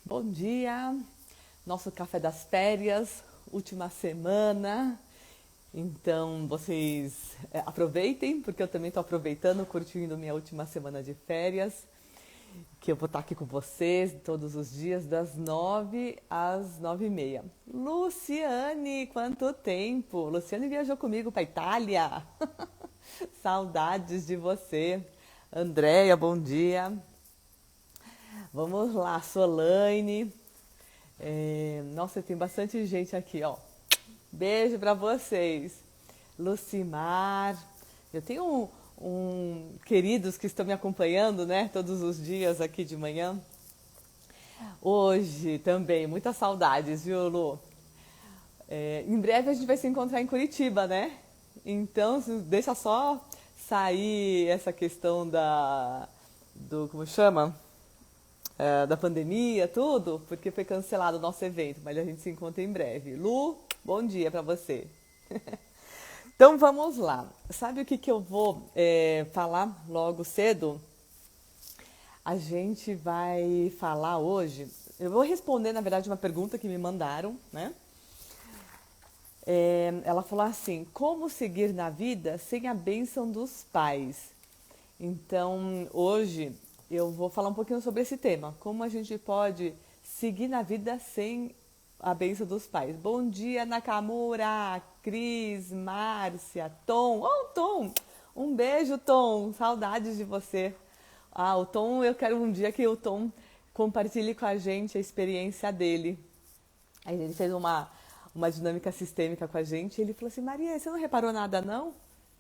Bom dia, nosso café das férias, última semana. Então vocês aproveitem, porque eu também estou aproveitando, curtindo minha última semana de férias, que eu vou estar aqui com vocês todos os dias, das 9 às 9h30. Luciane, quanto tempo! Luciane viajou comigo para Itália. Saudades de você. Andréia, bom dia. Vamos lá, Solane. Nossa, tem bastante gente aqui, ó. Beijo pra vocês. Lucimar. Eu tenho queridos que estão me acompanhando, né? Todos os dias aqui de manhã. Hoje também, muitas saudades, viu, Lu? Em breve a gente vai se encontrar em Curitiba, né? Então, deixa só sair essa questão como chama? Da pandemia, tudo, porque foi cancelado o nosso evento, mas a gente se encontra em breve. Lu, bom dia para você. Então vamos lá. Sabe o que eu vou falar logo cedo? A gente vai falar hoje. Eu vou responder, na verdade, uma pergunta que me mandaram, né? Ela falou assim: como seguir na vida sem a bênção dos pais? Então, hoje eu vou falar um pouquinho sobre esse tema. Como a gente pode seguir na vida sem a bênção dos pais. Bom dia, Nakamura, Cris, Márcia, Tom. Oh, Tom! Um beijo, Tom. Saudades de você. O Tom, eu quero um dia que o Tom compartilhe com a gente a experiência dele. Aí ele fez uma dinâmica sistêmica com a gente. E ele falou assim: Maria, você não reparou nada, não?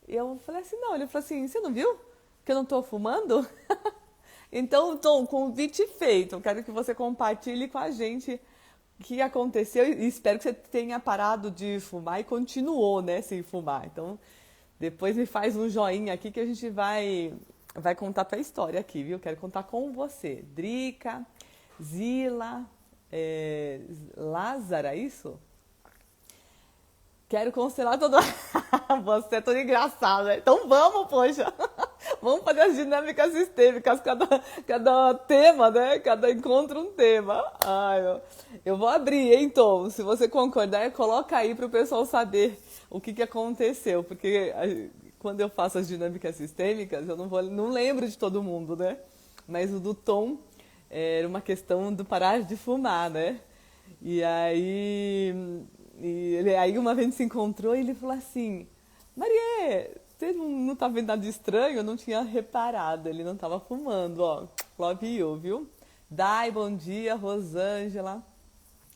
E eu falei assim: não. Ele falou assim: você não viu que eu não estou fumando? Então, Tom, convite feito. Eu quero que você compartilhe com a gente o que aconteceu e espero que você tenha parado de fumar e continuou, né, sem fumar. Então, depois me faz um joinha aqui que a gente vai contar a tua história aqui, viu? Quero contar com você. Drica, Zila, Lázara, é isso? Quero constelar todo. Você é tão engraçado, né? Então vamos, poxa! Vamos fazer as dinâmicas sistêmicas, cada tema, né? Cada encontro um tema. Ai, eu vou abrir, hein, Tom? Se você concordar, coloca aí para o pessoal saber o que aconteceu. Porque quando eu faço as dinâmicas sistêmicas, eu não lembro de todo mundo, né? Mas o do Tom era uma questão do parar de fumar, né? E aí uma vez se encontrou e ele falou assim: Maria, você não tá vendo nada de estranho? Eu não tinha reparado, ele não tava fumando, ó. Love you, viu? Dai, bom dia, Rosângela.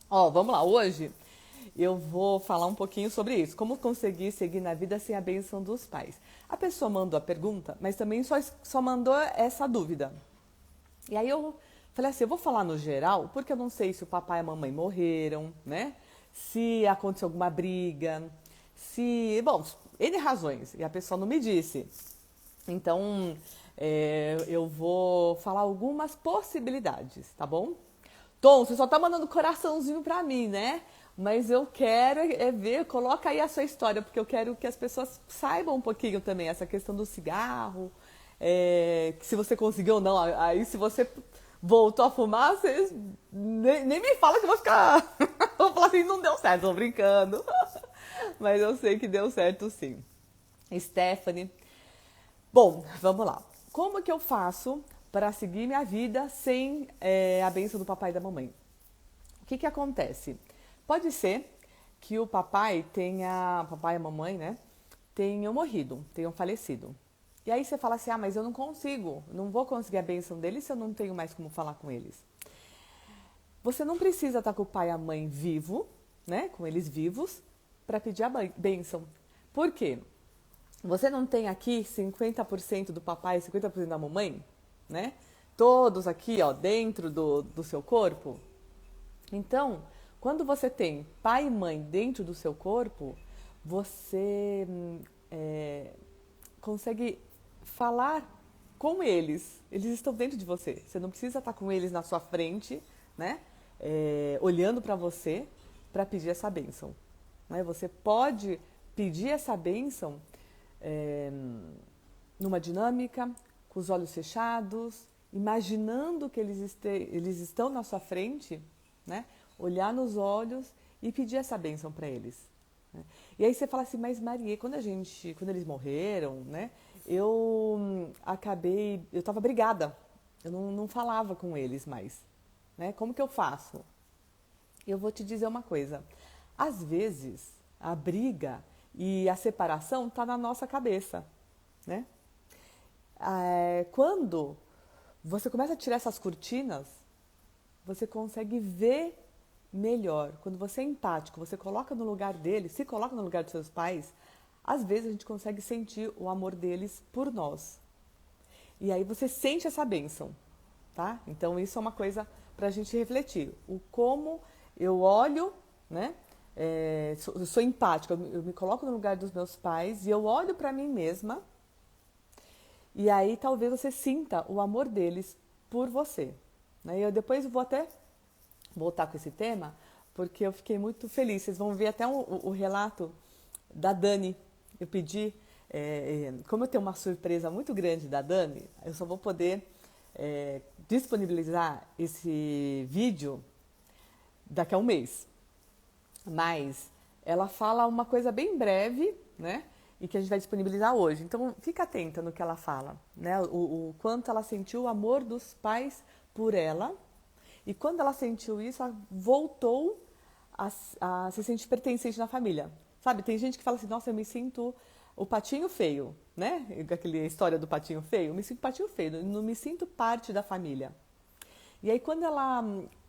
Ó, vamos lá, hoje eu vou falar um pouquinho sobre isso. Como conseguir seguir na vida sem a bênção dos pais. A pessoa mandou a pergunta, mas também só mandou essa dúvida. E aí eu falei assim, eu vou falar no geral, porque eu não sei se o papai e a mamãe morreram, né? Se aconteceu alguma briga, bom, N razões, e a pessoa não me disse. Então, eu vou falar algumas possibilidades, tá bom? Tom, você só tá mandando coraçãozinho pra mim, né? Mas eu quero ver, coloca aí a sua história, porque eu quero que as pessoas saibam um pouquinho também essa questão do cigarro, que se você conseguiu ou não. Aí se você voltou a fumar, você nem me fala que eu vou ficar... eu vou falar assim, não deu certo, tô brincando. Mas eu sei que deu certo sim. Stephanie. Bom, vamos lá. Como que eu faço para seguir minha vida sem a bênção do papai e da mamãe? O que acontece? Pode ser que o papai e a mamãe, né, tenham morrido, tenham falecido. E aí você fala assim, mas eu não vou conseguir a bênção deles se eu não tenho mais como falar com eles. Você não precisa estar com o pai e a mãe vivo, né, com eles vivos, para pedir a bênção. Por quê? Você não tem aqui 50% do papai e 50% da mamãe, né? Todos aqui, ó, dentro do seu corpo. Então, quando você tem pai e mãe dentro do seu corpo, você consegue falar com eles. Eles estão dentro de você. Você não precisa estar com eles na sua frente, né? Olhando para você para pedir essa bênção. Né? Você pode pedir essa bênção numa dinâmica, com os olhos fechados, imaginando que eles estão na sua frente, né? Olhar nos olhos e pedir essa bênção para eles. Né? E aí você fala assim, mas Maria, quando eles morreram, né? Eu estava brigada, eu não falava com eles mais, né? Como que eu faço? Eu vou te dizer uma coisa, às vezes a briga e a separação está na nossa cabeça, né? Quando você começa a tirar essas cortinas, você consegue ver melhor. Quando você é empático, você coloca no lugar deles, se coloca no lugar dos seus pais, às vezes a gente consegue sentir o amor deles por nós. E aí você sente essa bênção, tá? Então isso é uma coisa para a gente refletir. O como eu olho, né? Eu sou empática, eu me coloco no lugar dos meus pais e eu olho para mim mesma. E aí talvez você sinta o amor deles por você. Né? E eu depois vou até voltar com esse tema, porque eu fiquei muito feliz. Vocês vão ver até o relato da Dani. Eu pedi, como eu tenho uma surpresa muito grande da Dani, eu só vou poder disponibilizar esse vídeo daqui a um mês. Mas ela fala uma coisa bem breve, né? E que a gente vai disponibilizar hoje. Então, fica atenta no que ela fala, né? O quanto ela sentiu o amor dos pais por ela. E quando ela sentiu isso, ela voltou a se sentir pertencente na família. Sabe, tem gente que fala assim, nossa, eu me sinto o patinho feio, né? Aquela história do patinho feio. Eu me sinto patinho feio, não me sinto parte da família. E aí, quando ela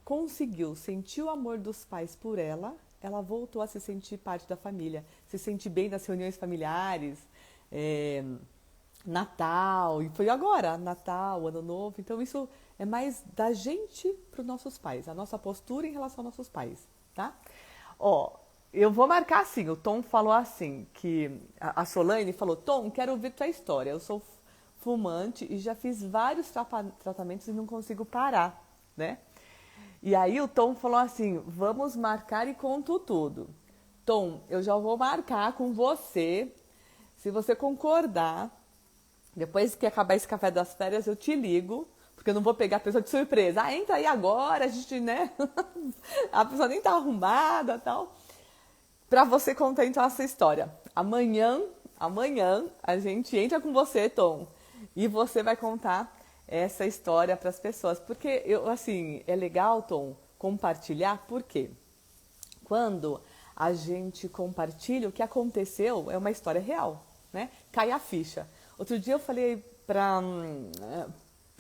conseguiu sentir o amor dos pais por ela voltou a se sentir parte da família, se sentir bem nas reuniões familiares, Natal, e foi agora, Natal, Ano Novo. Então isso é mais da gente para os nossos pais, a nossa postura em relação aos nossos pais, tá? Ó, eu vou marcar assim, o Tom falou assim, que a Solane falou, Tom, quero ouvir tua história, eu sou fumante e já fiz vários tratamentos e não consigo parar, né? E aí o Tom falou assim, vamos marcar e conto tudo. Tom, eu já vou marcar com você, se você concordar, depois que acabar esse café das férias eu te ligo, porque eu não vou pegar a pessoa de surpresa. Ah, entra aí agora, a gente, né? A pessoa nem tá arrumada e tal. Pra você contar então essa história. Amanhã a gente entra com você, Tom, e você vai contar essa história para as pessoas. Porque, é legal, Tom, compartilhar, por quê? Quando a gente compartilha o que aconteceu, é uma história real, né? Cai a ficha. Outro dia eu falei para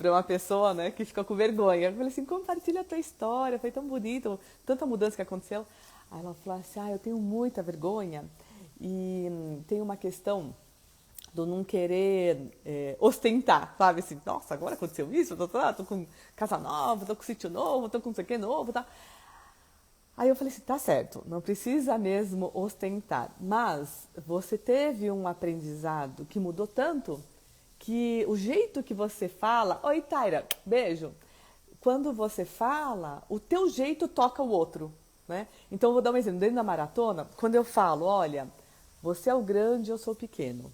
uma pessoa, né, que fica com vergonha. Eu falei assim, compartilha a tua história, foi tão bonito, tanta mudança que aconteceu. Aí ela falou assim, eu tenho muita vergonha e tem uma questão do não querer ostentar, sabe? Assim, nossa, agora aconteceu isso, tô com casa nova, tô com sítio novo, tô com não sei o que novo, tá? Aí eu falei assim, tá certo, não precisa mesmo ostentar, mas você teve um aprendizado que mudou tanto que o jeito que você fala, oi Taira, beijo, quando você fala, o teu jeito toca o outro, né? Então eu vou dar um exemplo, dentro da maratona, quando eu falo, olha, você é o grande, eu sou o pequeno.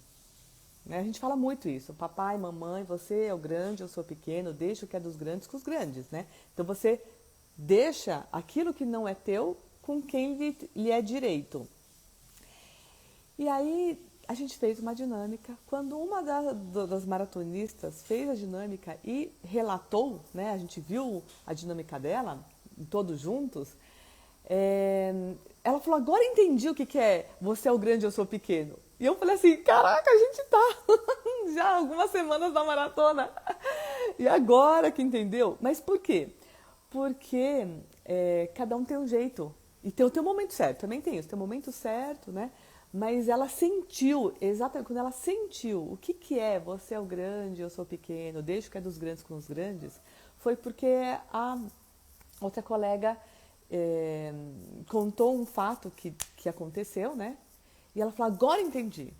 A gente fala muito isso, papai, mamãe, você é o grande, eu sou o pequeno, deixa o que é dos grandes com os grandes, né? Então você deixa aquilo que não é teu com quem lhe é direito. E aí a gente fez uma dinâmica. Quando uma das maratonistas fez a dinâmica e relatou, né, a gente viu a dinâmica dela, todos juntos, ela falou, agora entendi o que é você é o grande, eu sou o pequeno. E eu falei assim, caraca, a gente tá já algumas semanas na maratona. E agora que entendeu? Mas por quê? Porque cada um tem um jeito. E tem o teu momento certo, também tem isso, tem o momento certo, né? Mas ela sentiu, exatamente, quando ela sentiu o que é você é o grande, eu sou o pequeno, deixa o que é dos grandes com os grandes, foi porque a outra colega contou um fato que aconteceu, né? E ela falou, agora entendi.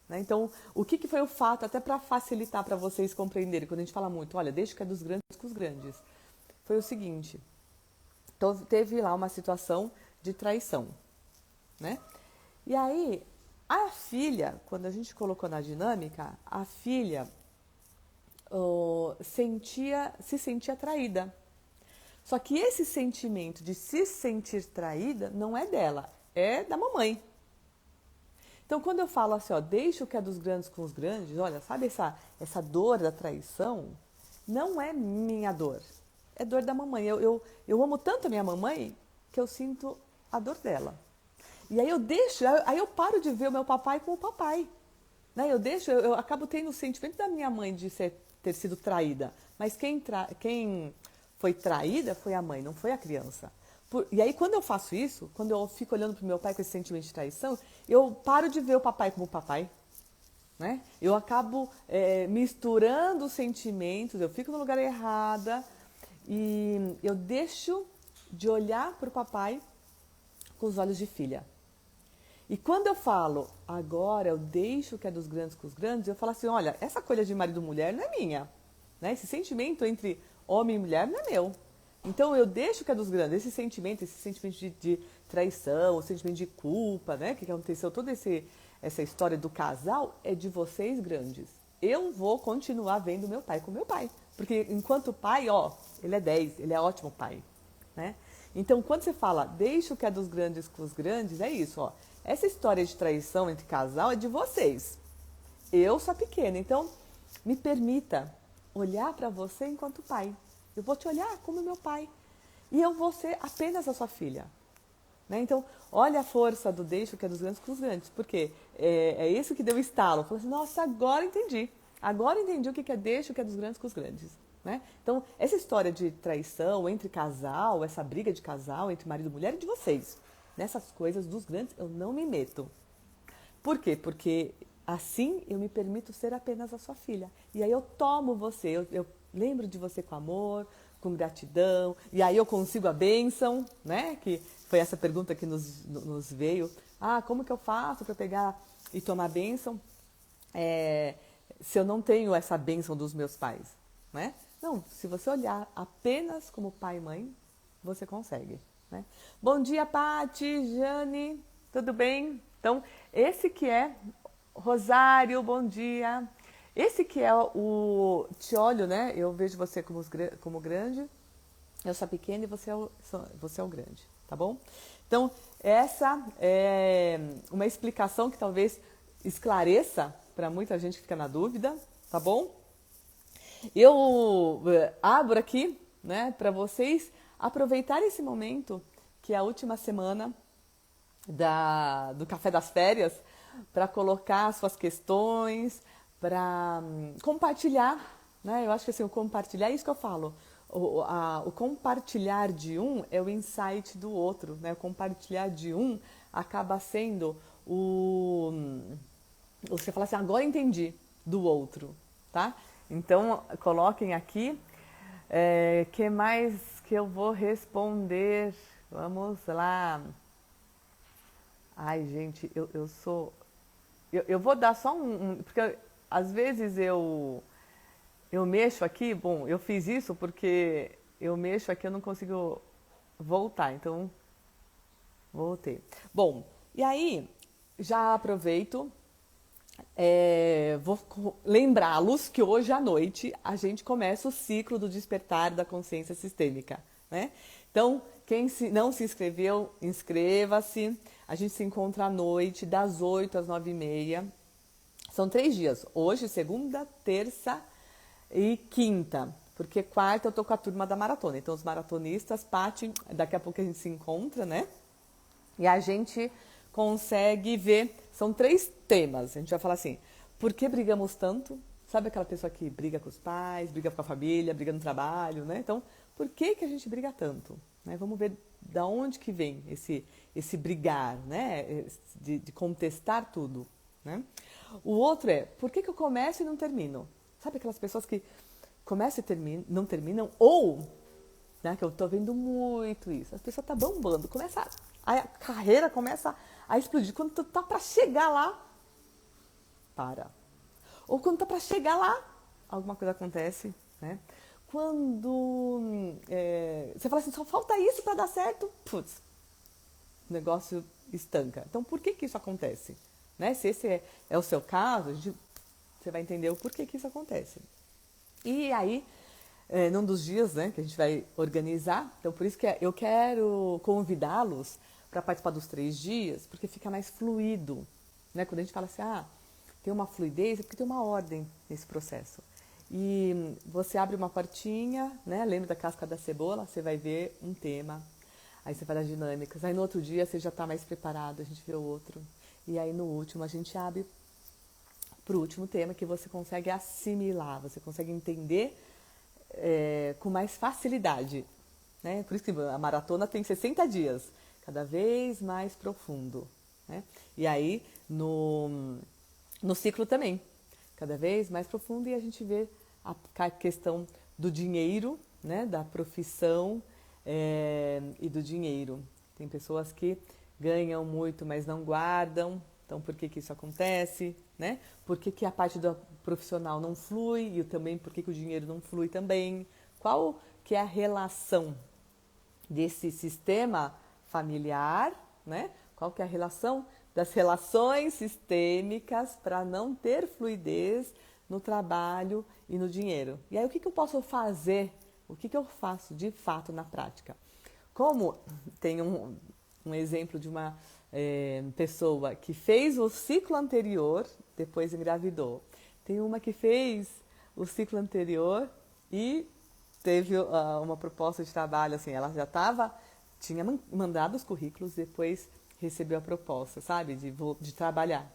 Né? Então, o que foi o fato, até para facilitar para vocês compreenderem, quando a gente fala muito, olha, deixa o que é dos grandes com os grandes, foi o seguinte, então, teve lá uma situação de traição, né? E aí, a filha, quando a gente colocou na dinâmica, a filha se sentia traída. Só que esse sentimento de se sentir traída não é dela, é da mamãe. Então, quando eu falo assim, ó, deixa o que é dos grandes com os grandes, olha, sabe essa dor da traição? Não é minha dor, é dor da mamãe. Eu amo tanto a minha mamãe que eu sinto a dor dela. E aí aí eu paro de ver o meu papai como papai. Né? Eu acabo tendo o sentimento da minha mãe de ter sido traída. Mas quem foi traída foi a mãe, não foi a criança. E aí, quando eu faço isso, quando eu fico olhando para o meu pai com esse sentimento de traição, eu paro de ver o papai como papai. Né? Eu acabo misturando os sentimentos, eu fico no lugar errado e eu deixo de olhar para o papai com os olhos de filha. E quando eu falo, agora eu deixo o que é dos grandes com os grandes, eu falo assim, olha, essa coisa de marido e mulher não é minha. Né? Esse sentimento entre homem e mulher não é meu. Então eu deixo o que é dos grandes, esse sentimento de traição, o sentimento de culpa, né? Que aconteceu, toda essa história do casal é de vocês grandes. Eu vou continuar vendo meu pai como meu pai. Porque enquanto pai, ó, ele é 10, ele é ótimo pai. Né? Então quando você fala, deixa o que é dos grandes com os grandes, é isso, ó. Essa história de traição entre casal é de vocês. Eu sou pequena, então me permita olhar para você enquanto pai. Eu vou te olhar como meu pai. E eu vou ser apenas a sua filha. Né? Então, olha a força do deixo que é dos grandes com os grandes. Porque é isso que deu o estalo. Falei assim, nossa, agora entendi. Agora entendi o que é deixo que é dos grandes com os grandes. Né? Então, essa história de traição entre casal, essa briga de casal entre marido e mulher é de vocês. Nessas coisas dos grandes eu não me meto. Por quê? Porque assim eu me permito ser apenas a sua filha. E aí eu tomo você, eu lembro de você com amor, com gratidão, e aí eu consigo a bênção, né? Que foi essa pergunta que nos veio. Ah, como que eu faço para pegar e tomar a bênção se eu não tenho essa bênção dos meus pais? Né? Não, se você olhar apenas como pai e mãe, você consegue. Né? Bom dia, Pati, Jane, tudo bem? Então, esse que é Rosário, bom dia. Esse que é o te olho, né? Eu vejo você como grande, eu sou pequena e você é o grande, tá bom? Então, essa é uma explicação que talvez esclareça para muita gente que fica na dúvida, tá bom? Eu abro aqui, né, para vocês aproveitarem esse momento, que é a última semana do Café das Férias, para colocar suas questões, para compartilhar, né? Eu acho que assim, o compartilhar é isso que eu falo. O compartilhar de um é o insight do outro, né? O compartilhar de um acaba sendo você fala assim, agora entendi, do outro, tá? Então, coloquem aqui, que mais que eu vou responder? Vamos lá. Ai, gente, eu vou dar só porque às vezes eu mexo aqui, bom, eu fiz isso porque eu mexo aqui, eu não consigo voltar, então voltei. Bom, e aí, já aproveito, vou lembrá-los que hoje à noite a gente começa o ciclo do despertar da consciência sistêmica, né? Então, quem não se inscreveu, inscreva-se. A gente se encontra à noite, das 8 às 9h30. São 3 dias. Hoje, segunda, terça e quinta. Porque quarta eu tô com a turma da maratona. Então, os maratonistas, Paty, daqui a pouco a gente se encontra, né? E a gente consegue ver. São 3 temas. A gente vai falar assim, por que brigamos tanto? Sabe aquela pessoa que briga com os pais, briga com a família, briga no trabalho, né? Então, por que a gente briga tanto? Né? Vamos ver da onde que vem esse brigar, né? De contestar tudo, né? O outro é, por que eu começo e não termino? Sabe aquelas pessoas que começam e não terminam? Ou, né, que eu tô vendo muito isso, a pessoa tá bombando, a carreira começa a explodir. Quando tu tá para chegar lá, para. Ou quando tá para chegar lá, alguma coisa acontece, né? Quando você fala assim, só falta isso para dar certo, putz, o negócio estanca. Então, por que isso acontece? Né? Se esse é o seu caso, você vai entender o porquê que isso acontece. E aí, num dos dias, né, que a gente vai organizar, então por isso que eu quero convidá-los para participar dos 3 dias, porque fica mais fluido, né? Quando a gente fala assim, tem uma fluidez, é porque tem uma ordem nesse processo. E você abre uma portinha, né? Lembra da casca da cebola? Você vai ver um tema, aí você faz as dinâmicas, aí no outro dia você já está mais preparado, a gente vê o outro. E aí no último a gente abre para o último tema que você consegue assimilar, você consegue entender com mais facilidade, né? Por isso que a maratona tem 60 dias, cada vez mais profundo, né? E aí no ciclo também, cada vez mais profundo, e a gente vê a questão do dinheiro, né? Da profissão e do dinheiro. Tem pessoas que ganham muito, mas não guardam. Então, por que isso acontece, né? Por que a parte do profissional não flui e também por que o dinheiro não flui também? Qual que é a relação desse sistema familiar, né? Qual que é a relação das relações sistêmicas para não ter fluidez no trabalho e no dinheiro? E aí, o que eu posso fazer? O que eu faço de fato na prática? Como tem um exemplo de uma pessoa que fez o ciclo anterior, depois engravidou. Tem uma que fez o ciclo anterior e teve uma proposta de trabalho, assim, ela já tinha mandado os currículos, depois recebeu a proposta, sabe, de trabalhar.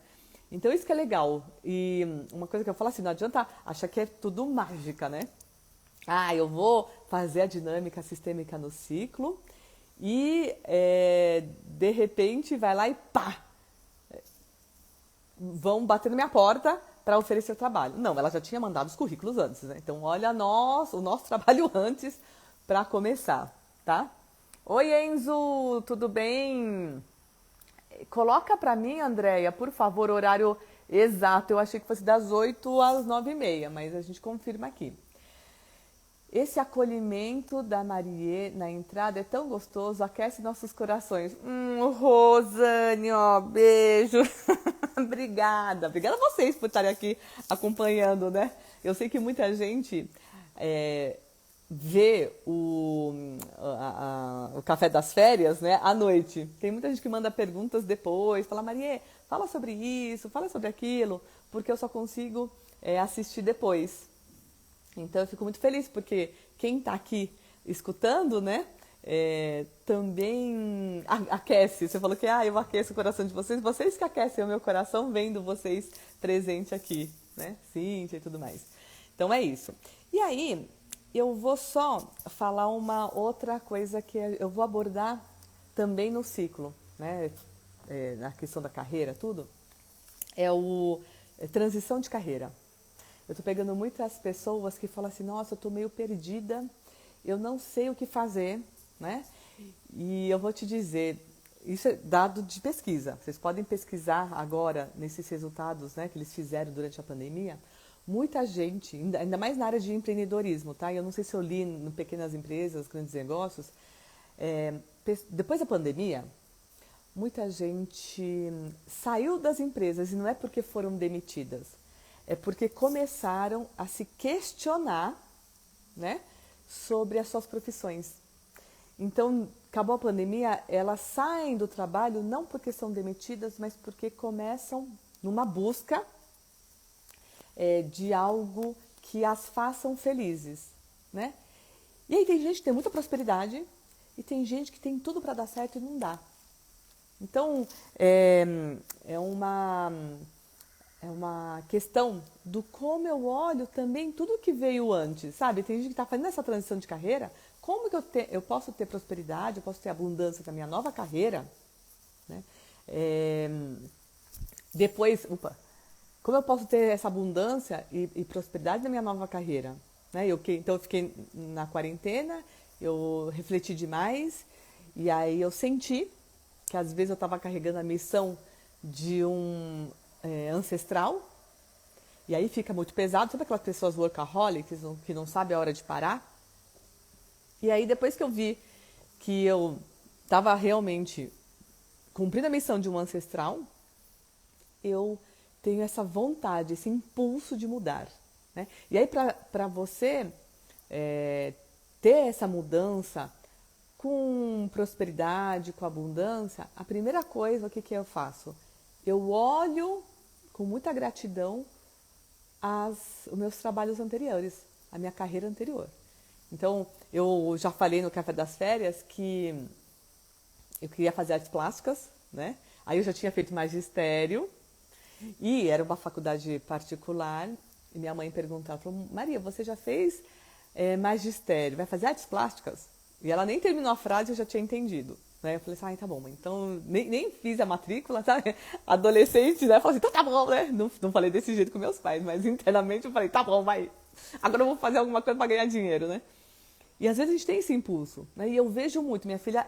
Então isso que é legal. E uma coisa que eu falo assim, não adianta achar que é tudo mágica, né? Eu vou fazer a dinâmica sistêmica no ciclo e de repente vai lá e pá! Vão bater na minha porta para oferecer o trabalho. Não, ela já tinha mandado os currículos antes, né? Então olha o nosso trabalho antes para começar, tá? Oi Enzo, tudo bem? Coloca para mim, Andréia, por favor, o horário exato. Eu achei que fosse das 8 às 9h30, mas a gente confirma aqui. Esse acolhimento da Marie na entrada é tão gostoso, aquece nossos corações. Rosane, ó, beijo. Obrigada. Obrigada a vocês por estarem aqui acompanhando, né? Eu sei que muita gente vê o Café das Férias, né, à noite. Tem muita gente que manda perguntas depois, fala, Marie, fala sobre isso, fala sobre aquilo, porque eu só consigo assistir depois. Então eu fico muito feliz, porque quem está aqui escutando, né, também aquece. Você falou que eu aqueço o coração de vocês que aquecem o meu coração vendo vocês presentes aqui, né, Cíntia e tudo mais. Então é isso. E aí, eu vou só falar uma outra coisa que eu vou abordar também no ciclo, né, na questão da carreira, tudo, transição de carreira. Eu estou pegando muitas pessoas que falam assim, nossa, eu estou meio perdida, eu não sei o que fazer, né? E eu vou te dizer, isso é dado de pesquisa. Vocês podem pesquisar agora nesses resultados, né, que eles fizeram durante a pandemia. Muita gente, ainda mais na área de empreendedorismo, tá? Eu não sei se eu li no Pequenas Empresas, Grandes Negócios. Depois da pandemia, muita gente saiu das empresas e não é porque foram demitidas. É porque começaram a se questionar, né, sobre as suas profissões. Então, acabou a pandemia, elas saem do trabalho não porque são demitidas, mas porque começam numa busca de algo que as façam felizes, né? E aí tem gente que tem muita prosperidade e tem gente que tem tudo para dar certo e não dá. Então, é uma questão do como eu olho também tudo que veio antes, sabe? Tem gente que está fazendo essa transição de carreira, como que eu posso ter prosperidade, eu posso ter abundância na minha nova carreira, né? Como eu posso ter essa abundância e prosperidade na minha nova carreira, né? Então eu fiquei na quarentena, eu refleti demais, e aí eu senti que às vezes eu estava carregando a missão de um ancestral, e aí fica muito pesado. Sabe aquelas pessoas workaholics que não sabem a hora de parar? E aí depois que eu vi que eu estava realmente cumprindo a missão de um ancestral, eu tenho essa vontade, esse impulso de mudar. né? E aí, para você ter essa mudança com prosperidade, com abundância, a primeira coisa, o que, que eu faço? Eu olho com muita gratidão os meus trabalhos anteriores, a minha carreira anterior. Então, eu já falei no Café das Férias que eu queria fazer artes plásticas, né? Aí eu já tinha feito magistério e era uma faculdade particular. E minha mãe perguntava, falou, Maria, você já fez magistério, vai fazer artes plásticas? E ela nem terminou a frase e eu já tinha entendido. Né? Eu falei assim, tá bom, mãe. Então nem fiz a matrícula, tá? Adolescente, né? Eu falei assim, então tá bom, né? Não falei desse jeito com meus pais, mas internamente eu falei, tá bom, vai. Agora eu vou fazer alguma coisa para ganhar dinheiro, né? E às vezes a gente tem esse impulso. Né? E eu vejo muito, minha filha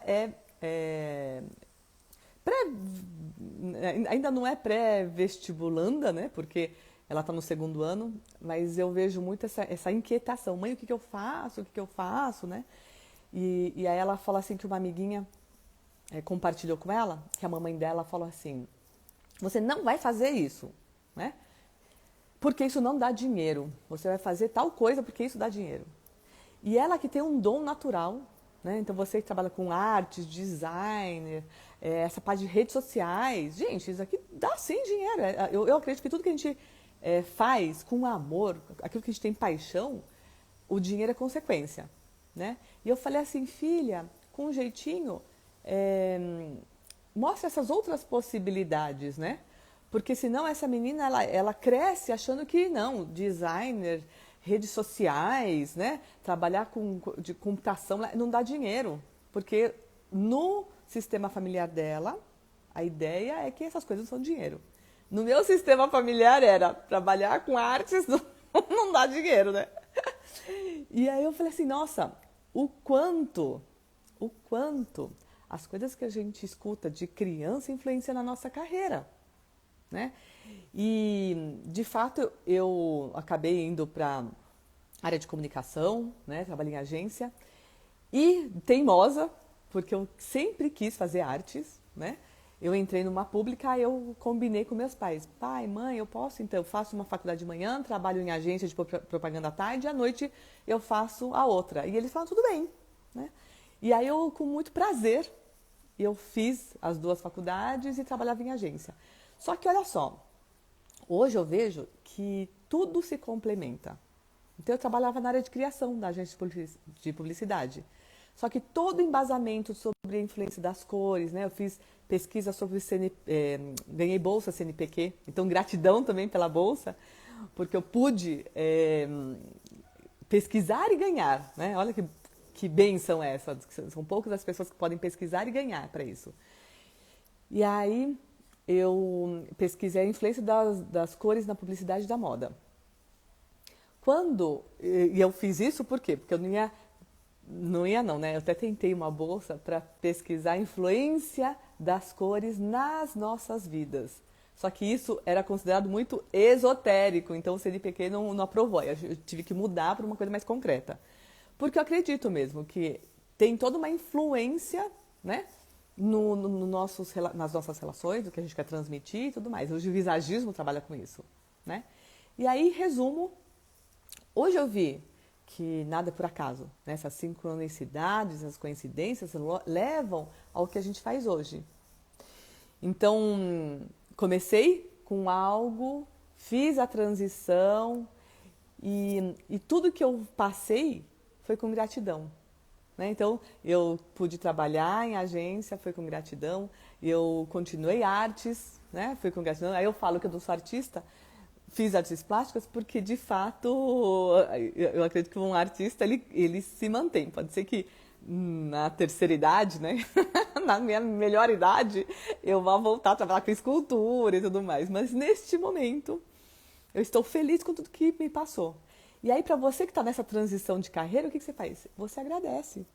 ainda não é pré-vestibulanda, né? Porque ela está no segundo ano, mas eu vejo muito essa inquietação. Mãe, o que, que eu faço? O que, que eu faço, né? E aí ela fala assim que uma amiguinha compartilhou com ela, que a mamãe dela falou assim, você não vai fazer isso, né? Porque isso não dá dinheiro. Você vai fazer tal coisa porque isso dá dinheiro. E ela que tem um dom natural, né? Então você que trabalha com artes, designer, essa parte de redes sociais, gente, isso aqui dá sim dinheiro. Eu acredito que tudo que a gente faz com amor, aquilo que a gente tem paixão, o dinheiro é consequência, né? E eu falei assim, filha, com um jeitinho, mostra essas outras possibilidades, né? Porque senão essa menina, ela cresce achando que não, designer, redes sociais, né? Trabalhar de computação não dá dinheiro, porque no sistema familiar dela, a ideia é que essas coisas são dinheiro. No meu sistema familiar era trabalhar com artes não dá dinheiro, né? E aí eu falei assim, nossa, o quanto as coisas que a gente escuta de criança influenciam na nossa carreira, né? E, de fato, eu acabei indo para a área de comunicação, né? Trabalhei em agência. E teimosa, porque eu sempre quis fazer artes, né? Eu entrei numa pública, eu combinei com meus pais. Pai, mãe, eu posso? Então, eu faço uma faculdade de manhã, trabalho em agência de propaganda à tarde, e à noite eu faço a outra. E eles falaram, tudo bem, né? E aí eu, com muito prazer, eu fiz as duas faculdades e trabalhava em agência. Só que, olha só, hoje eu vejo que tudo se complementa. Então, eu trabalhava na área de criação da agência de publicidade. Só que todo o embasamento sobre a influência das cores, né? Eu fiz pesquisa sobre ganhei bolsa CNPq, então gratidão também pela bolsa, porque eu pude pesquisar e ganhar, né? Olha que bênção essa, são poucas as pessoas que podem pesquisar e ganhar para isso. E aí eu pesquisei a influência das cores na publicidade da moda. E eu fiz isso por quê? Porque eu não ia não, né? Eu até tentei uma bolsa para pesquisar a influência das cores nas nossas vidas. Só que isso era considerado muito esotérico, então o CNPq não aprovou. Eu tive que mudar para uma coisa mais concreta. Porque eu acredito mesmo que tem toda uma influência, né? Nas nossas relações, do que a gente quer transmitir e tudo mais. O visagismo trabalha com isso, né? E aí, resumo, hoje eu vi que nada é por acaso, né? Essas sincronicidades, essas coincidências levam ao que a gente faz hoje. Então, comecei com algo, fiz a transição e tudo que eu passei foi com gratidão. Né? Então, eu pude trabalhar em agência, foi com gratidão, eu continuei artes, né? Foi com gratidão. Aí eu falo que eu sou artista, fiz artes plásticas porque, de fato, eu acredito que um artista, ele se mantém. Pode ser que na terceira idade, né? Na minha melhor idade, eu vá voltar a trabalhar com escultura e tudo mais. Mas, neste momento, eu estou feliz com tudo que me passou. E aí, para você que está nessa transição de carreira, o que você faz? Você agradece.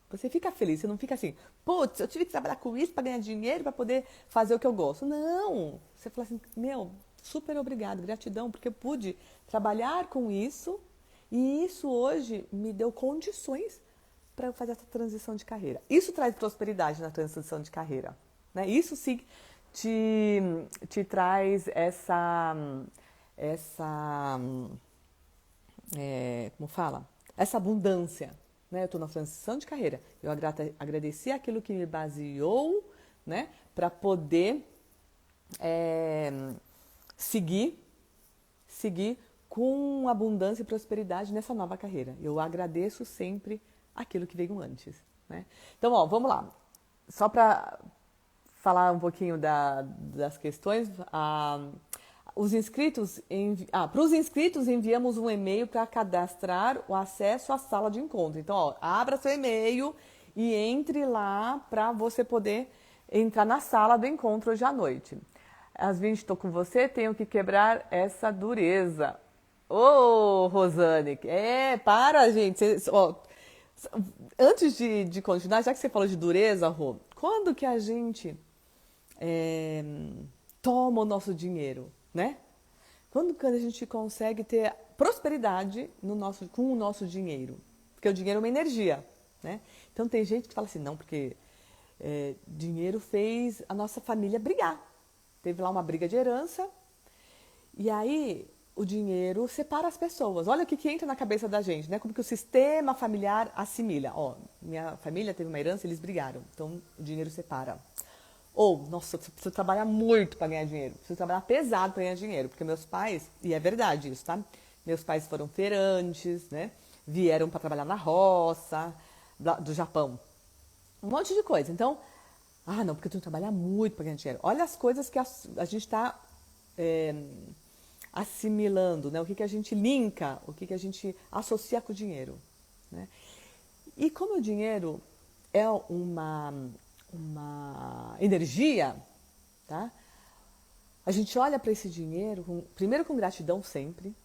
Você fica feliz, você não fica assim, putz, eu tive que trabalhar com isso para ganhar dinheiro, para poder fazer o que eu gosto. Não! Você fala assim, meu, super obrigado, gratidão, porque eu pude trabalhar com isso e isso hoje me deu condições para eu fazer essa transição de carreira. Isso traz prosperidade na transição de carreira. Né? Isso sim te traz essa como fala? Essa abundância, né? Eu estou na transição de carreira. Eu agradeci aquilo que me baseou, né? Para poder seguir com abundância e prosperidade nessa nova carreira. Eu agradeço sempre aquilo que veio antes, né? Então, ó, vamos lá. Só para falar um pouquinho das questões, para os inscritos enviamos um e-mail para cadastrar o acesso à sala de encontro. Então, ó, abra seu e-mail e entre lá para você poder entrar na sala do encontro hoje à noite. Às 20 estou com você, tenho que quebrar essa dureza. Ô, Rosane, para, gente. Ó, antes de continuar, já que você falou de dureza, Rô, quando que a gente toma o nosso dinheiro, né? Quando que a gente consegue ter prosperidade com o nosso dinheiro? Porque o dinheiro é uma energia, né? Então tem gente que fala assim, não, porque dinheiro fez a nossa família brigar. Teve lá uma briga de herança e aí o dinheiro separa as pessoas. Olha o que entra na cabeça da gente, né? Como que o sistema familiar assimila. Ó, minha família teve uma herança, eles brigaram, então o dinheiro separa. Ou, nossa, eu preciso trabalhar muito para ganhar dinheiro. Preciso trabalhar pesado para ganhar dinheiro. Porque meus pais, e é verdade isso, tá? Meus pais foram feirantes, né? Vieram para trabalhar na roça, do Japão. Um monte de coisa. Então, não, porque eu tenho que trabalhar muito para ganhar dinheiro. Olha as coisas que a gente está assimilando, né? O que a gente linka, o que a gente associa com o dinheiro, né? E como o dinheiro é uma energia, tá? A gente olha para esse dinheiro, primeiro com gratidão sempre,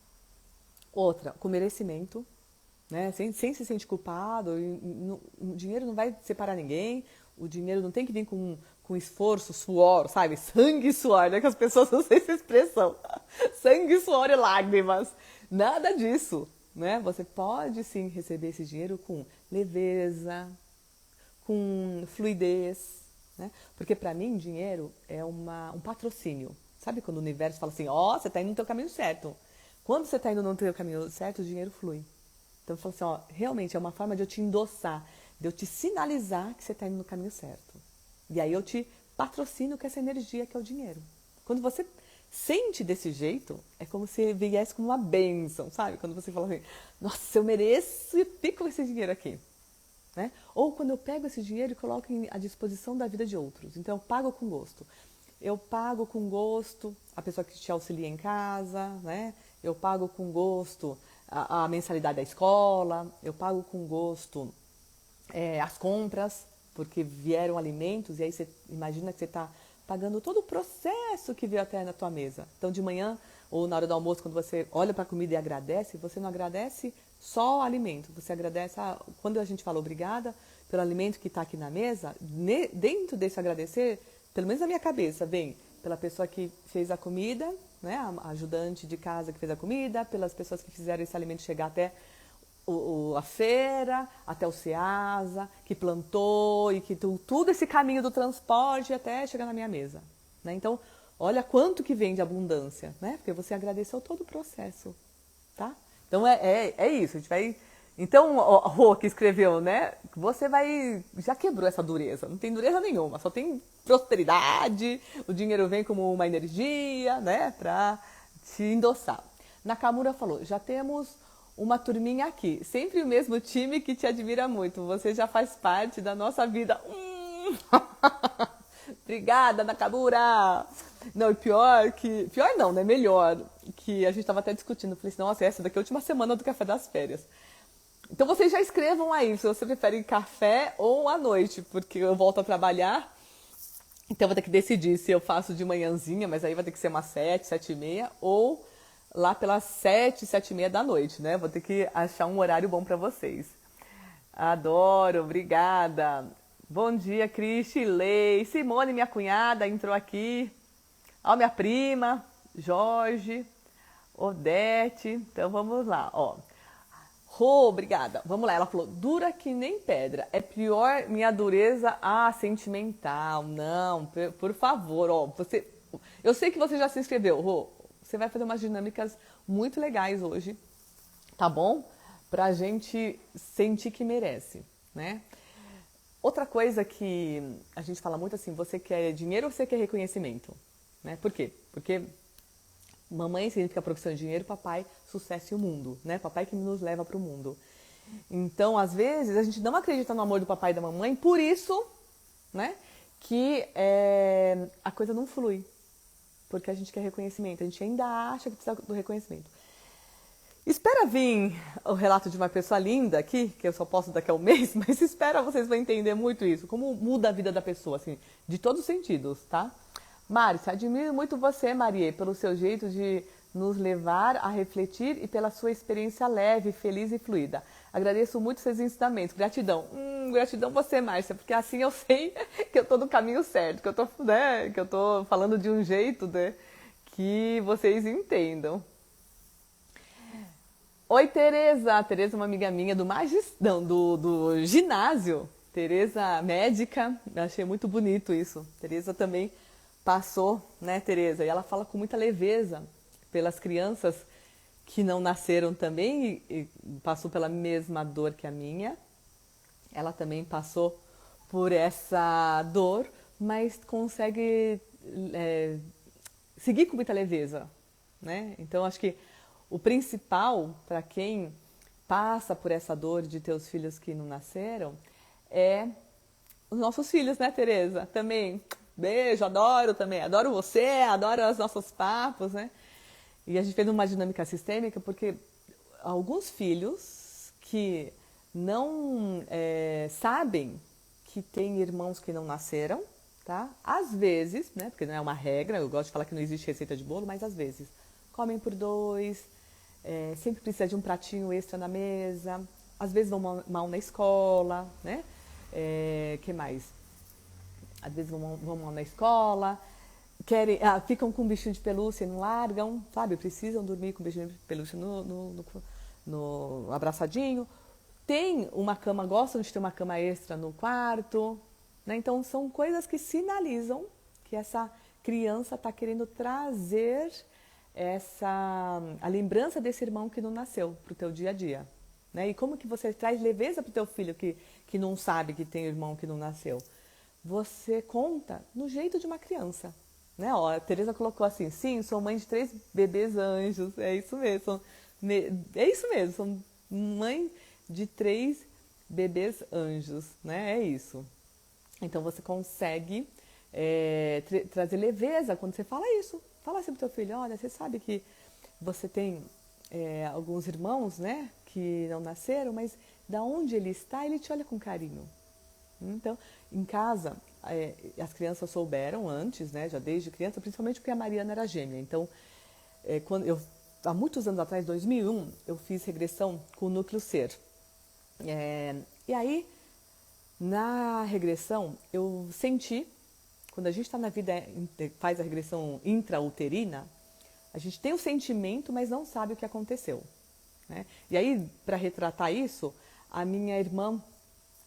outra com merecimento, né? Sem se sentir culpado, o dinheiro não vai separar ninguém, o dinheiro não tem que vir com esforço, suor, sabe? Sangue e suor, né? Que as pessoas não usam essa expressão. Sangue, suor e lágrimas. Nada disso, né? Você pode sim receber esse dinheiro com leveza, com fluidez, né? Porque para mim dinheiro é um patrocínio. Sabe quando o universo fala assim, ó, você está indo no teu caminho certo. Quando você está indo no teu caminho certo, o dinheiro flui. Então eu falo assim, ó, realmente é uma forma de eu te endossar, de eu te sinalizar que você está indo no caminho certo. E aí eu te patrocino com essa energia que é o dinheiro. Quando você sente desse jeito, é como se viesse como uma bênção, sabe? Quando você fala assim, nossa, eu mereço e fico com esse dinheiro aqui. Né? Ou quando eu pego esse dinheiro e coloco à disposição da vida de outros. Então eu pago com gosto. Eu pago com gosto a pessoa que te auxilia em casa, né? Eu pago com gosto a mensalidade da escola, eu pago com gosto as compras, porque vieram alimentos, e aí você imagina que você está pagando todo o processo que veio até na tua mesa. Então de manhã ou na hora do almoço, quando você olha para a comida e agradece, você não agradece só o alimento, você agradece, quando a gente fala obrigada pelo alimento que está aqui na mesa, dentro desse agradecer, pelo menos na minha cabeça, vem pela pessoa que fez a comida, né, a ajudante de casa que fez a comida, pelas pessoas que fizeram esse alimento chegar até a feira, até o Ceasa, que plantou e que tudo esse caminho do transporte até chegar na minha mesa. Né? Então, olha quanto que vem de abundância, né? Porque você agradeceu todo o processo, tá? Então, é isso, a gente vai... Então, o Rô que escreveu, né? Você já quebrou essa dureza, não tem dureza nenhuma, só tem prosperidade, o dinheiro vem como uma energia, né? Pra te endossar. Nakamura falou, já temos uma turminha aqui, sempre o mesmo time que te admira muito, você já faz parte da nossa vida. Obrigada, Nakamura! Não, pior não, né? Melhor, que a gente estava até discutindo, falei assim, nossa, essa daqui é a última semana do Café das Férias. Então vocês já escrevam aí, se você prefere café ou à noite, porque eu volto a trabalhar, então eu vou ter que decidir se eu faço de manhãzinha, mas aí vai ter que ser umas 7, 7h30, ou lá pelas 7, 7h30 da noite, né? Vou ter que achar um horário bom para vocês. Adoro, obrigada. Bom dia, Cristi, Lei, Simone, minha cunhada, entrou aqui. Ó, minha prima, Jorge, Odete. Então vamos lá, ó. Rô, obrigada. Vamos lá, ela falou, dura que nem pedra. É pior minha dureza sentimental. Não, por favor, ó. Eu sei que você já se inscreveu, Rô. Você vai fazer umas dinâmicas muito legais hoje tá bom? Pra gente sentir que merece, né? Outra coisa que a gente fala muito assim, você quer dinheiro ou você quer reconhecimento? Né? Por quê? Porque mamãe significa profissão de dinheiro, papai, sucesso e o mundo, né? Papai que nos leva para o mundo. Então, às vezes, a gente não acredita no amor do papai e da mamãe, por isso, né, que a coisa não flui. Porque a gente quer reconhecimento, a gente ainda acha que precisa do reconhecimento. Espera vir o relato de uma pessoa linda aqui, que eu só posso daqui a um mês, mas espera, vocês vão entender muito isso, como muda a vida da pessoa, assim, de todos os sentidos, tá? Márcia, admiro muito você, Marie, pelo seu jeito de nos levar a refletir e pela sua experiência leve, feliz e fluida. Agradeço muito seus ensinamentos. Gratidão. Gratidão você, Márcia, porque assim eu sei que eu tô no caminho certo, que eu tô falando de um jeito, né, que vocês entendam. Oi, Tereza. Tereza é uma amiga minha do ginásio. Tereza médica. Eu achei muito bonito isso. Tereza também passou, né, Tereza? E ela fala com muita leveza pelas crianças que não nasceram também e passou pela mesma dor que a minha. Ela também passou por essa dor, mas consegue seguir com muita leveza, né? Então, acho que o principal para quem passa por essa dor de ter os filhos que não nasceram é os nossos filhos, né, Tereza? Também, beijo, adoro também, adoro você, adoro os nossos papos, né? E a gente fez uma dinâmica sistêmica porque alguns filhos que não sabem que tem irmãos que não nasceram, tá? Às vezes, né, porque não é uma regra, eu gosto de falar que não existe receita de bolo, mas às vezes comem por dois, sempre precisa de um pratinho extra na mesa, às vezes vão mal na escola, né? Que mais? Às vezes vão mal na escola, ficam com um bichinho de pelúcia e não largam, sabe? Precisam dormir com um bichinho de pelúcia no abraçadinho. Tem uma cama, gostam de ter uma cama extra no quarto, né? Então são coisas que sinalizam que essa criança está querendo trazer a lembrança desse irmão que não nasceu para o teu dia a dia, né? E como que você traz leveza para o teu filho que não sabe que tem irmão que não nasceu? Você conta no jeito de uma criança, né? Ó, a Tereza colocou assim, sim, sou mãe de 3 bebês anjos, é isso mesmo, sou mãe de 3 bebês anjos, né? É isso. Então você consegue trazer leveza quando você fala isso. Fala assim pro teu filho, olha, você sabe que você tem alguns irmãos, né, que não nasceram, mas da onde ele está, ele te olha com carinho. Então, em casa, as crianças souberam antes, né, já desde criança, principalmente porque a Mariana era gêmea. Então, há muitos anos atrás, 2001, eu fiz regressão com o núcleo ser. E aí, na regressão, eu senti, quando a gente está na vida, faz a regressão intrauterina, a gente tem o sentimento, mas não sabe o que aconteceu, né? E aí, para retratar isso, a minha irmã,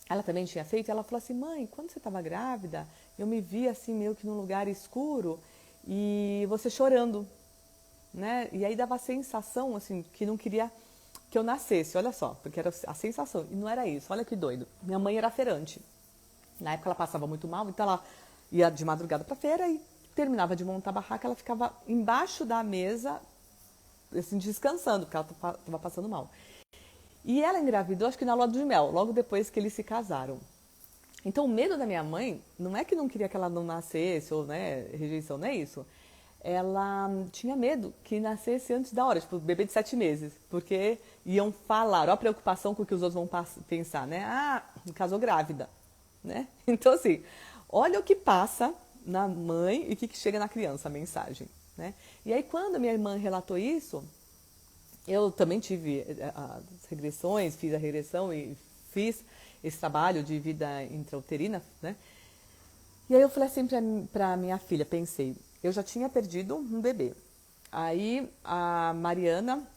ela também tinha feito, ela falou assim, mãe, quando você estava grávida, eu me vi assim meio que num lugar escuro e você chorando, né? E aí dava a sensação assim que não queria que eu nascesse, olha só, porque era a sensação, e não era isso, olha que doido. Minha mãe era feirante, na época ela passava muito mal, então ela ia de madrugada para feira e terminava de montar a barraca, ela ficava embaixo da mesa, assim, descansando, porque ela estava passando mal. E ela engravidou, acho que na lua de mel, logo depois que eles se casaram. Então, o medo da minha mãe não é que não queria que ela não nascesse, ou, né, rejeição, não é isso. Ela tinha medo que nascesse antes da hora, tipo, bebê de 7 meses, porque iam falar, ó a preocupação com o que os outros vão pensar, né? Ah, casou grávida, né? Então, assim, olha o que passa na mãe e o que chega na criança, a mensagem, né? E aí, quando a minha irmã relatou isso, eu também tive as regressões, fiz a regressão e fiz esse trabalho de vida intrauterina, né? E aí eu falei assim pra minha filha, pensei, eu já tinha perdido um bebê. Aí a Mariana,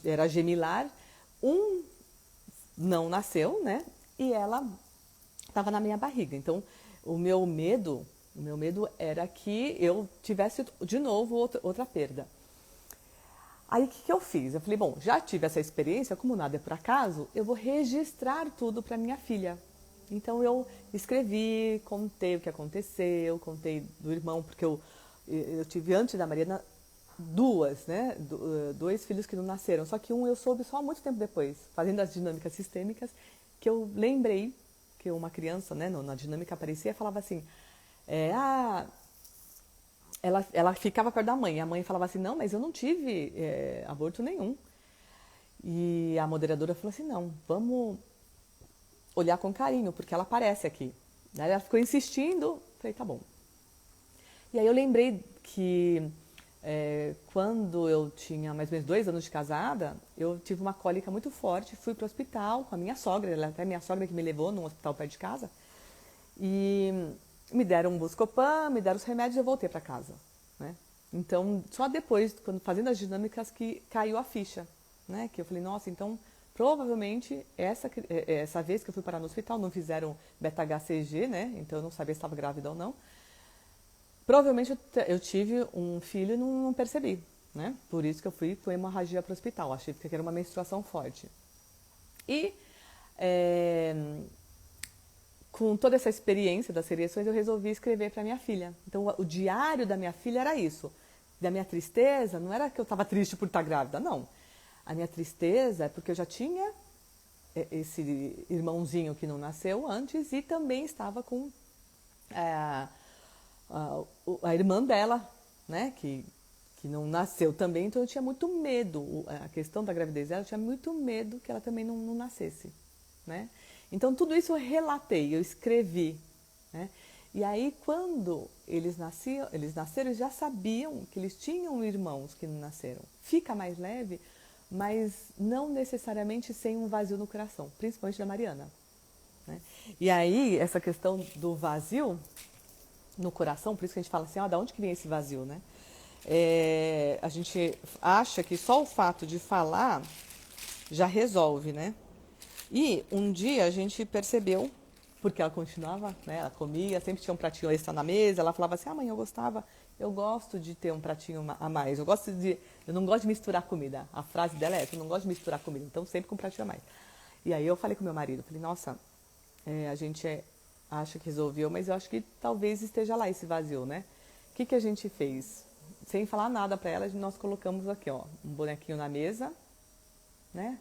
era gemilar, um não nasceu, né? E ela estava na minha barriga. Então, o meu medo era que eu tivesse de novo outra perda. Aí o que eu fiz? Eu falei, bom, já tive essa experiência, como nada é por acaso, eu vou registrar tudo para minha filha. Então eu escrevi, contei o que aconteceu, contei do irmão, porque eu tive antes da Mariana duas, né? Dois filhos que não nasceram, só que um eu soube só muito tempo depois, fazendo as dinâmicas sistêmicas, que eu lembrei que uma criança, né, na dinâmica aparecia e falava assim, ela ficava perto da mãe, e a mãe falava assim, não, mas eu não tive aborto nenhum. E a moderadora falou assim, não, vamos olhar com carinho, porque ela aparece aqui. Daí ela ficou insistindo, falei, tá bom. E aí eu lembrei que quando eu tinha mais ou menos 2 anos de casada, eu tive uma cólica muito forte, fui para o hospital com a minha sogra, ela até minha sogra que me levou num hospital perto de casa, e me deram um Buscopan, me deram os remédios e eu voltei para casa, né? Então, só depois, quando fazendo as dinâmicas, que caiu a ficha, né? Que eu falei, nossa, então, provavelmente, essa vez que eu fui parar no hospital, não fizeram beta-HCG, né? Então, eu não sabia se estava grávida ou não. Provavelmente, eu tive um filho e não percebi, né? Por isso que eu fui com hemorragia para o hospital. Achei que era uma menstruação forte. E com toda essa experiência das seriações, eu resolvi escrever para minha filha. Então, o diário da minha filha era isso. Da minha tristeza, não era que eu estava triste por estar grávida, não. A minha tristeza é porque eu já tinha esse irmãozinho que não nasceu antes e também estava com a irmã dela, né, que não nasceu também, então eu tinha muito medo. A questão da gravidez dela, eu tinha muito medo que ela também não nascesse, né? Então, tudo isso eu relatei, eu escrevi, né? E aí, quando eles nasceram, eles já sabiam que eles tinham irmãos que não nasceram. Fica mais leve, mas não necessariamente sem um vazio no coração, principalmente da Mariana, né? E aí, essa questão do vazio no coração, por isso que a gente fala assim, da onde que vem esse vazio, né? A gente acha que só o fato de falar já resolve, né? E um dia a gente percebeu, porque ela continuava, né? Ela comia, sempre tinha um pratinho extra na mesa, ela falava assim, mãe, eu gosto de ter um pratinho a mais, eu não gosto de misturar comida. A frase dela é essa, eu não gosto de misturar comida, então sempre com um pratinho a mais. E aí eu falei com meu marido, falei, nossa, a gente acha que resolveu, mas eu acho que talvez esteja lá esse vazio, né? O que a gente fez? Sem falar nada para ela, nós colocamos aqui, ó, um bonequinho na mesa, né?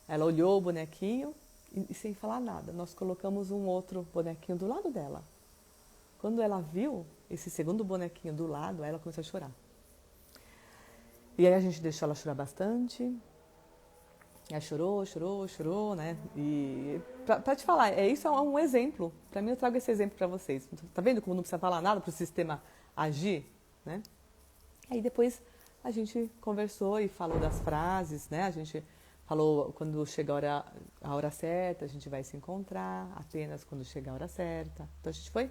Ela olhou o bonequinho e sem falar nada, nós colocamos um outro bonequinho do lado dela. Quando ela viu esse segundo bonequinho do lado, ela começou a chorar. E aí a gente deixou ela chorar bastante. Ela chorou, né? E pra te falar, isso é um exemplo. Pra mim, eu trago esse exemplo pra vocês. Tá vendo como não precisa falar nada pro sistema agir, né? Aí depois a gente conversou e falou das frases, né? A gente falou quando chega a hora certa, a gente vai se encontrar, apenas quando chegar a hora certa. Então a gente foi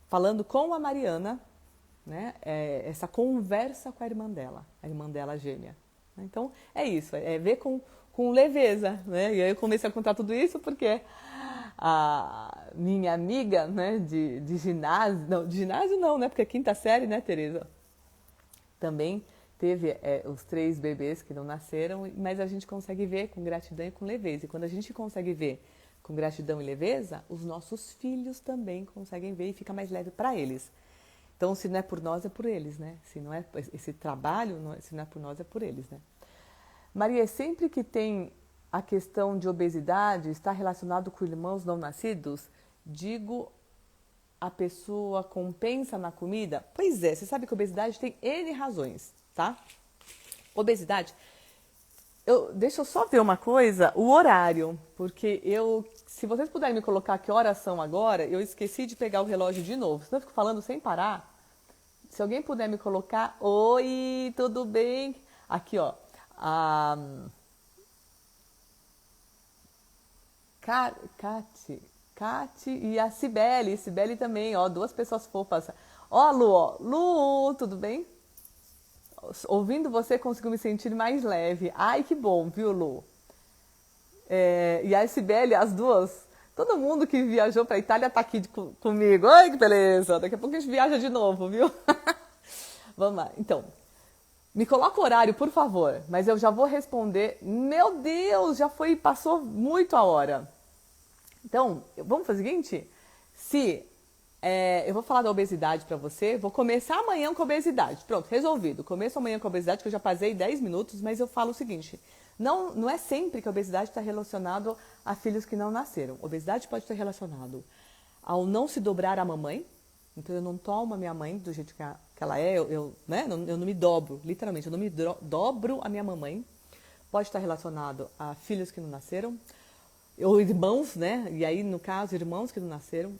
falando com a Mariana, né? Essa conversa com a irmã dela gêmea. Então é isso, é ver com leveza, né? E aí eu comecei a contar tudo isso porque a minha amiga, né, de ginásio não, né? Porque é quinta série, né, Tereza? Também teve os 3 bebês que não nasceram, mas a gente consegue ver com gratidão e com leveza. E quando a gente consegue ver com gratidão e leveza, os nossos filhos também conseguem ver e fica mais leve para eles. Então, se não é por nós, é por eles, né? Se não é esse trabalho, se não é por nós, é por eles, né? Maria, sempre que tem a questão de obesidade, está relacionado com irmãos não nascidos, digo, a pessoa compensa na comida? Pois é, você sabe que a obesidade tem N razões, tá? Obesidade, deixa eu só ver uma coisa, o horário, porque se vocês puderem me colocar que horas são agora, eu esqueci de pegar o relógio de novo, senão eu fico falando sem parar. Se alguém puder me colocar, oi, tudo bem? Aqui, ó, a Cati e a Cibele também, ó, 2 pessoas fofas. Ó, Lu, tudo bem? Ouvindo você, consigo me sentir mais leve. Ai, que bom, viu, Lu? E a Cibele, as duas, todo mundo que viajou pra Itália tá aqui comigo. Ai, que beleza! Daqui a pouco a gente viaja de novo, viu? Vamos lá. Então, Me coloca o horário, por favor, mas eu já vou responder. Meu Deus, passou muito a hora. Então, vamos fazer o seguinte? Eu vou falar da obesidade para você, vou começar amanhã com a obesidade. Pronto, resolvido. Começo amanhã com a obesidade, que eu já passei 10 minutos, mas eu falo o seguinte: não é sempre que a obesidade está relacionada a filhos que não nasceram. Obesidade pode estar relacionado ao não se dobrar à mamãe. Então, eu não tomo a minha mãe do jeito que ela é, né? Eu não me dobro, literalmente, eu não me dobro a minha mamãe. Pode estar relacionado a filhos que não nasceram, ou irmãos, né? E aí, no caso, irmãos que não nasceram.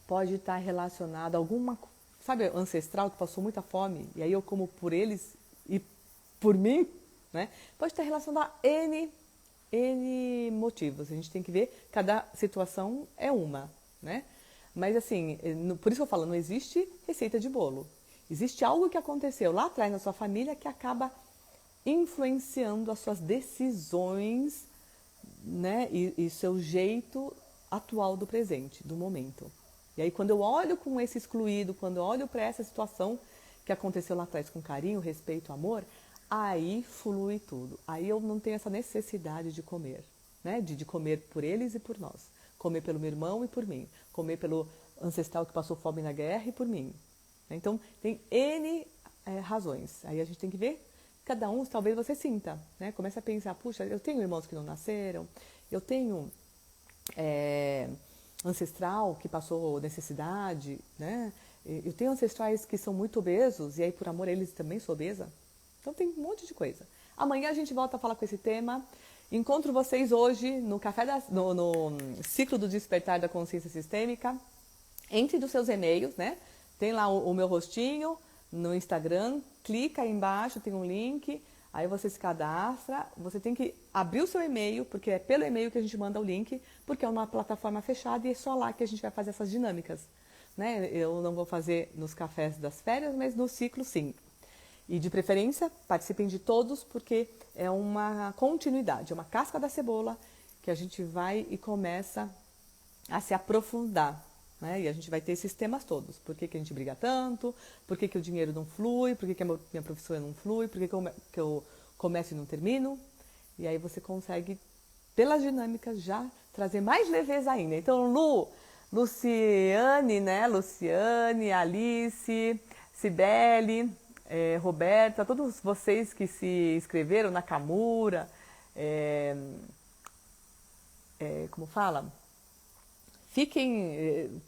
Pode estar relacionado a alguma, sabe, ancestral que passou muita fome, e aí eu como por eles e por mim, né? Pode estar relacionado a N motivos. A gente tem que ver, cada situação é uma, né? Mas assim, por isso que eu falo, não existe receita de bolo. Existe algo que aconteceu lá atrás na sua família que acaba influenciando as suas decisões, né? E seu jeito atual do presente, do momento. E aí quando eu olho com esse excluído, quando eu olho para essa situação que aconteceu lá atrás com carinho, respeito, amor, aí flui tudo. Aí eu não tenho essa necessidade de comer, né? De comer por eles e por nós. Comer pelo meu irmão e por mim. Comer pelo ancestral que passou fome na guerra e por mim. Então, tem N razões. Aí a gente tem que ver, cada um, talvez você sinta, né? Começa a pensar, puxa, eu tenho irmãos que não nasceram, eu tenho ancestral que passou necessidade, né? Eu tenho ancestrais que são muito obesos e aí por amor eles também são obesa. Então tem um monte de coisa. Amanhã a gente volta a falar com esse tema. Encontro vocês hoje no no ciclo do despertar da consciência sistêmica. Entre dos seus e-mails, né? Tem lá o meu rostinho no Instagram. Clica aí embaixo, tem um link. Aí você se cadastra, você tem que abrir o seu e-mail, porque é pelo e-mail que a gente manda o link, porque é uma plataforma fechada e é só lá que a gente vai fazer essas dinâmicas, né? Eu não vou fazer nos cafés das férias, mas no ciclo sim. E de preferência, participem de todos, porque é uma continuidade, é uma casca da cebola que a gente vai e começa a se aprofundar, né? E a gente vai ter esses temas todos. Por que a gente briga tanto? Por que o dinheiro não flui? Por que a minha profissão não flui? Por que eu começo e não termino? E aí você consegue, pelas dinâmicas, já trazer mais leveza ainda. Então, Luciane, né? Luciane, Alice, Cibele, Roberta, todos vocês que se inscreveram, Nakamura, como fala?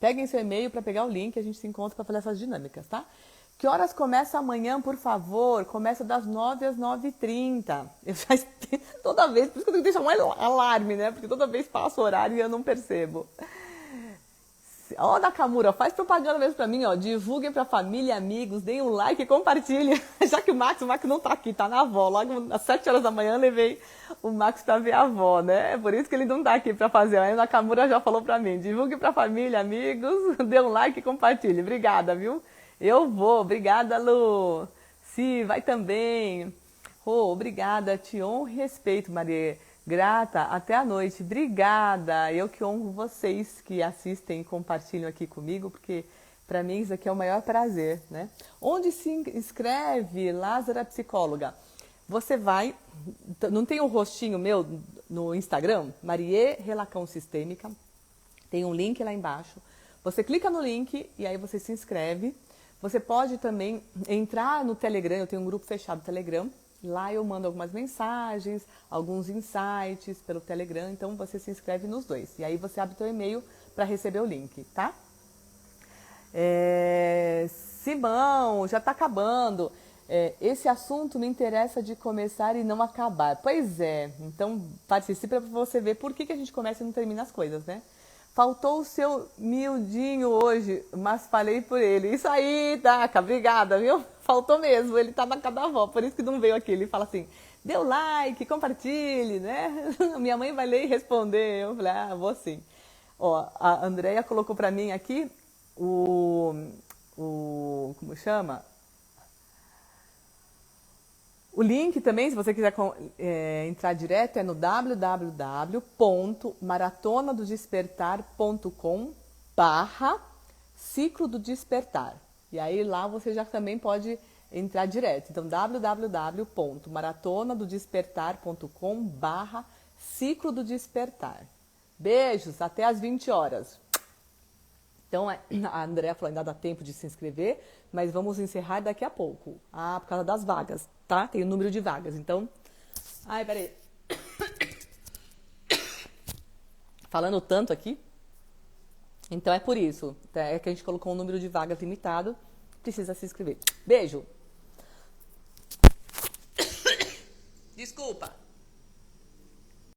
Peguem seu e-mail para pegar o link, a gente se encontra para fazer essas dinâmicas, tá? Que horas começa amanhã, por favor? Começa das 9 às 9h30. Eu já toda vez, por isso que eu tenho que deixar um alarme, né? Porque toda vez passo o horário e eu não percebo. Ó, Nakamura, faz propaganda mesmo pra mim, ó. Divulguem pra família, amigos, deem um like e compartilhem. Já que o Max não tá aqui, tá na avó. Logo às 7 horas da manhã levei o Max pra ver a avó, né? É por isso que ele não tá aqui pra fazer. Aí o Nakamura já falou pra mim, divulgue pra família, amigos, dê um like e compartilhe. Obrigada, viu? Eu vou, obrigada, Lu. Si, vai também. Obrigada, te honro e respeito, Maria. Grata, até a noite. Obrigada. Eu que honro vocês que assistem e compartilham aqui comigo, porque para mim isso aqui é o maior prazer, né? Onde se inscreve, Lázara Psicóloga? Você vai, não tem o rostinho meu no Instagram? Marie Relacão Sistêmica. Tem um link lá embaixo. Você clica no link e aí você se inscreve. Você pode também entrar no Telegram, eu tenho um grupo fechado no Telegram. Lá eu mando algumas mensagens, alguns insights pelo Telegram, então você se inscreve nos dois. E aí você abre seu e-mail para receber o link, tá? Simão, já está acabando. Esse assunto me interessa de começar e não acabar. Pois é, então participe para você ver por que a gente começa e não termina as coisas, né? Faltou o seu miudinho hoje, mas falei por ele. Isso aí, Daca, obrigada, viu? Faltou mesmo, ele tá na casa da avó, por isso que não veio aqui. Ele fala assim, dê o like, compartilhe, né? Minha mãe vai ler e responder. Eu falei, vou sim. Ó, a Andrea colocou pra mim aqui como chama? O link também, se você quiser entrar direto, é no www.maratonadodespertar.com/ciclo do despertar. E aí lá você já também pode entrar direto. Então, www.maratonadodespertar.com/ciclo do despertar. Beijos, até às 20 horas. Então, a Andrea falou, ainda dá tempo de se inscrever, mas vamos encerrar daqui a pouco. Por causa das vagas, tá? Tem o número de vagas, então... Ai, peraí. Falando tanto aqui. Então, é por isso. É que a gente colocou um número de vagas limitado. Precisa se inscrever. Beijo! Desculpa!